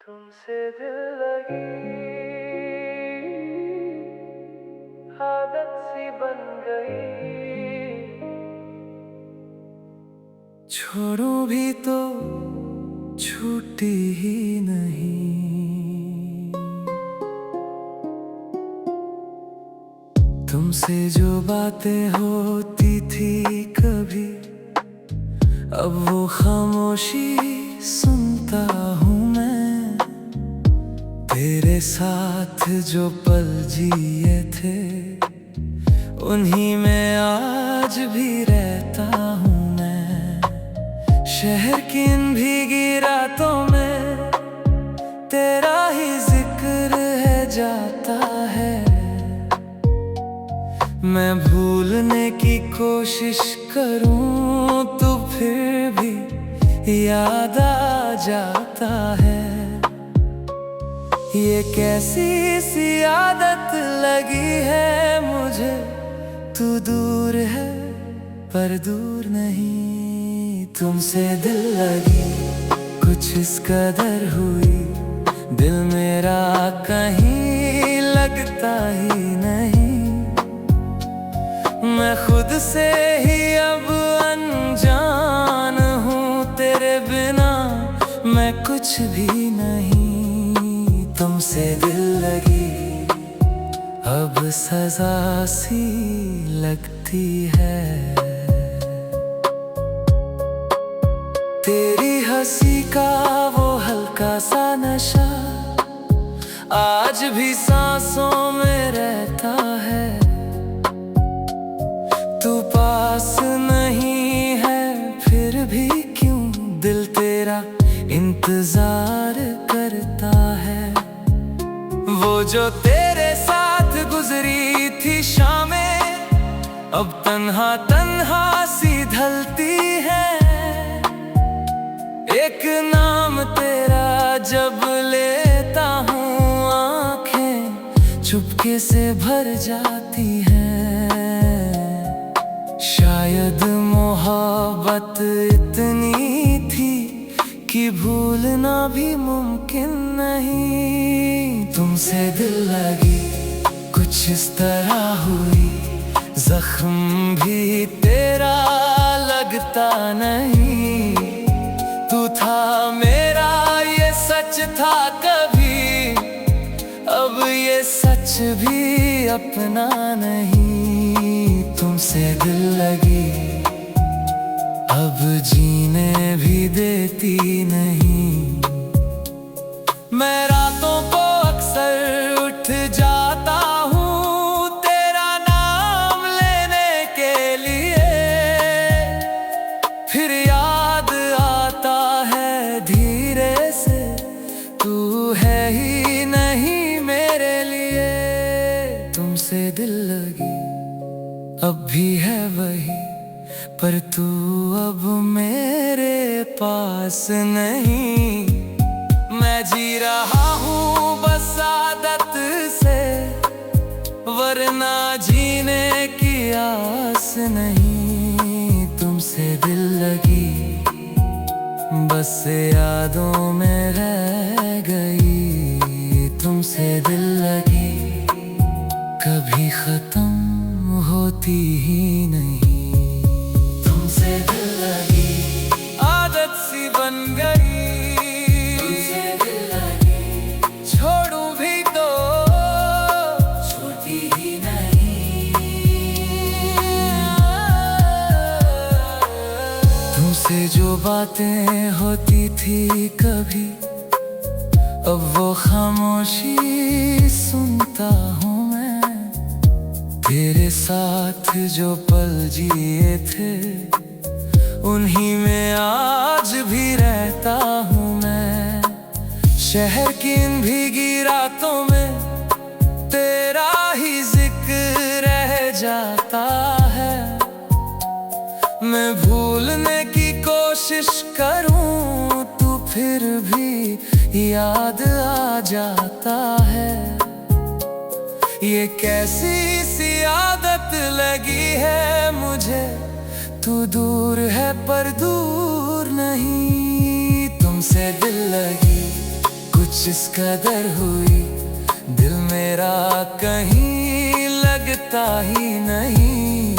तुमसे दिल लगी आदत सी बन गई। छोड़ो भी तो छूटी ही नहीं। तुमसे जो बातें होती थी कभी, अब वो खामोशी सुनता हूँ मैं। तेरे साथ जो पल जिए थे, उन्हीं में आज भी रहता हूँ मैं। शहर की इन भीगी रातों में तेरा ही जिक्र है जाता है। मैं भूलने की कोशिश करूं तो फिर भी याद आ जाता है। ये कैसी सी आदत लगी है मुझे, तू दूर है पर दूर नहीं। तुमसे दिल लगी कुछ इस कदर हुई, दिल मेरा कहीं लगता ही नहीं। मैं खुद से ही अब अनजान हूँ, तेरे बिना मैं कुछ भी नहीं। तुमसे दिल लगी अब सजा सी लगती है। तेरी हंसी का वो हल्का सा नशा आज भी सांसों में रहता है। तू पास नहीं है फिर भी क्यों दिल तेरा इंतजार करता है। वो जो तेरे साथ गुजरी थी शामें, अब तन्हा तन्हा सी ढलती है। एक नाम तेरा जब लेता हूँ, आंखें चुपके से भर जाती हैं। शायद मोहब्बत इतनी थी कि भूलना भी मुमकिन नहीं। तुमसे दिल लगी कुछ इस तरह हुई, जख्म भी तेरा लगता नहीं। तू था मेरा ये सच था कभी, अब ये सच भी अपना नहीं। तुमसे दिल लगी अब जीने भी देती नहीं। मैं रातों को अक्सर उठ जाता हूँ तेरा नाम लेने के लिए। फिर याद आता है धीरे से, तू है ही नहीं मेरे लिए। तुमसे दिल लगी अब भी है वही, पर तू अब मेरे पास नहीं। मैं जी रहा हूँ बस आदत से, वरना जीने की आस नहीं। तुमसे दिल लगी बस यादों में रह गई। तुमसे दिल लगी कभी खत्म होती ही नहीं। तुमसे दिल लगी आदत सी बन गई। तुमसे दिल लगी छोड़ूं भी तो छूटी ही नहीं। तुमसे जो बातें होती थी कभी, अब वो खामोशी सुनता हूँ मैं। तेरे साथ जो पल जिए थे, उन्हीं में आज भी रहता हूँ मैं। शहर की इन भीगी रातों में तेरा ही जिक्र रह जाता है। मैं भूलने की कोशिश करूं तो फिर भी याद आ जाता है। ये कैसी सी आदत लगी है मुझे, तू दूर है पर दूर नहीं। तुमसे दिल लगी कुछ कुछ इस कदर हुई, दिल मेरा कहीं लगता ही नहीं।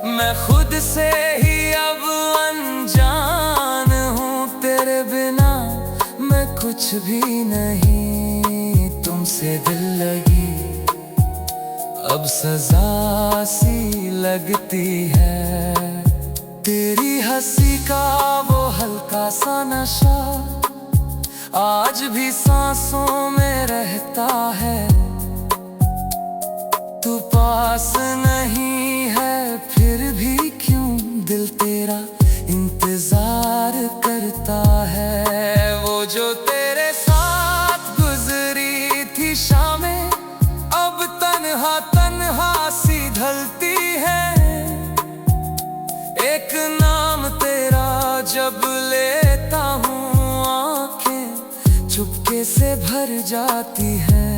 मैं खुद से ही अब अनजान हूँ, तेरे बिना मैं कुछ भी नहीं। तुमसे दिल लगी अब सजा सी लगती है, तेरी हंसी का वो हल्का सा नशा आज भी सांसों में रहता है। तू पास नहीं है फिर भी क्यों दिल तेरा इंतजार करता है। वो जो तेरे साथ गुजरी थी शामें अब तन्हा तन्हा सी ढलती है। एक नाम तेरा जब लेता हूँ आंखें चुपके से भर जाती हैं।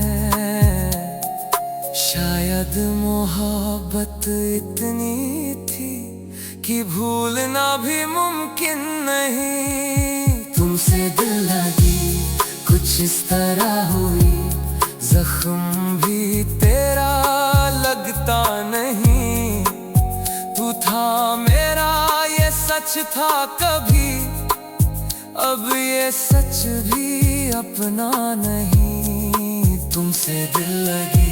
शायद मोहब्बत इतनी थी कि भूलना भी मुमकिन नहीं। तुमसे दिल लगी कुछ इस तरह हुई, जख्म भी तेरा लगता नहीं। तू था मेरा ये सच था कभी, अब ये सच भी अपना नहीं। तुमसे दिल लगी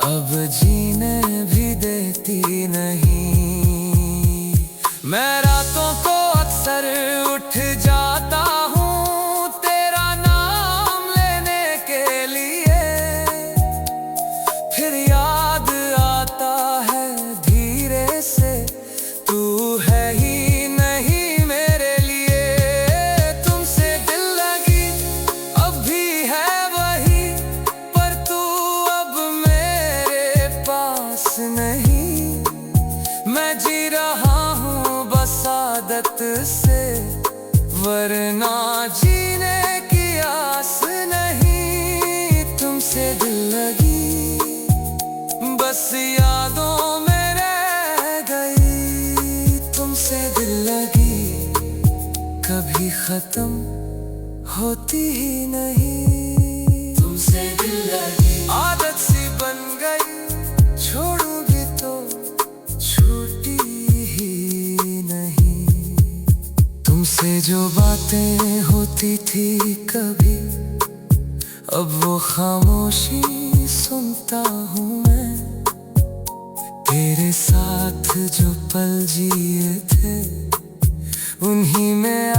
अब जीने भी देती नहीं। मैं रातों को अक्सर उठ जाता हूँ तेरा नाम लेने के लिए, फिर याद आता है धीरे से तू है ही नहीं मेरे लिए। तुमसे दिल लगी अब भी है वही, पर तू अब मेरे पास नहीं। मैं जी रहा हूँ बस आदत से, वरना जीने की आस नहीं। तुमसे दिल लगी बस यादों में रह गई। तुमसे दिल लगी कभी खत्म होती ही नहीं। तुमसे दिल लगी आदत सी बन गई, छोड़ूं भी तो छूटी ही नहीं। तुमसे जो बातें होती थी कभी, अब वो खामोशी सुनता हूँ मैं। तेरे साथ जो पल जिए थे उन्हीं में